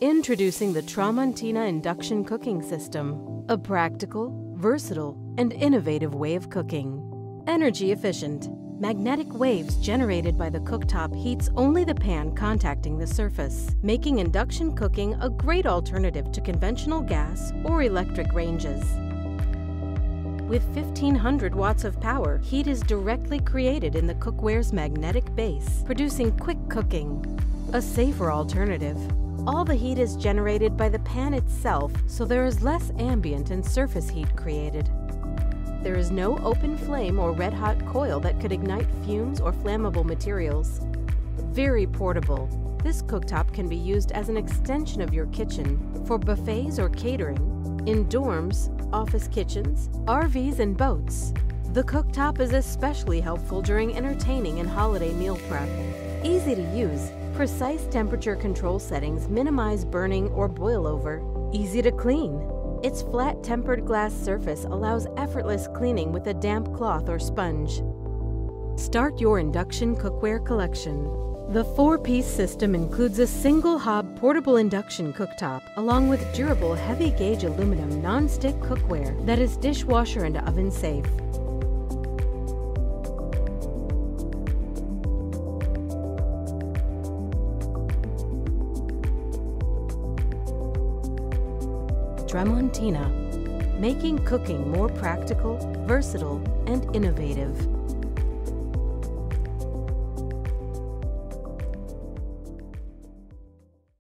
Introducing the Tramontina Induction Cooking System, a practical, versatile, and innovative way of cooking. Energy efficient. Magnetic waves generated by the cooktop heats only the pan contacting the surface, making induction cooking a great alternative to conventional gas or electric ranges. With 1,500 watts of power, heat is directly created in the cookware's magnetic base, producing quick cooking. A safer alternative. All the heat is generated by the pan itself, so there is less ambient and surface heat created. There is no open flame or red-hot coil that could ignite fumes or flammable materials. Very portable, this cooktop can be used as an extension of your kitchen for buffets or catering, in dorms, office kitchens, RVs, and boats. The cooktop is especially helpful during entertaining and holiday meal prep. Easy to use, precise temperature control settings minimize burning or boil over. Easy to clean. Its flat tempered glass surface allows effortless cleaning with a damp cloth or sponge. Start your induction cookware collection. The 4-piece system includes a single hob portable induction cooktop, along with durable heavy gauge aluminum non-stick cookware that is dishwasher and oven safe. Tramontina, making cooking more practical, versatile, and innovative.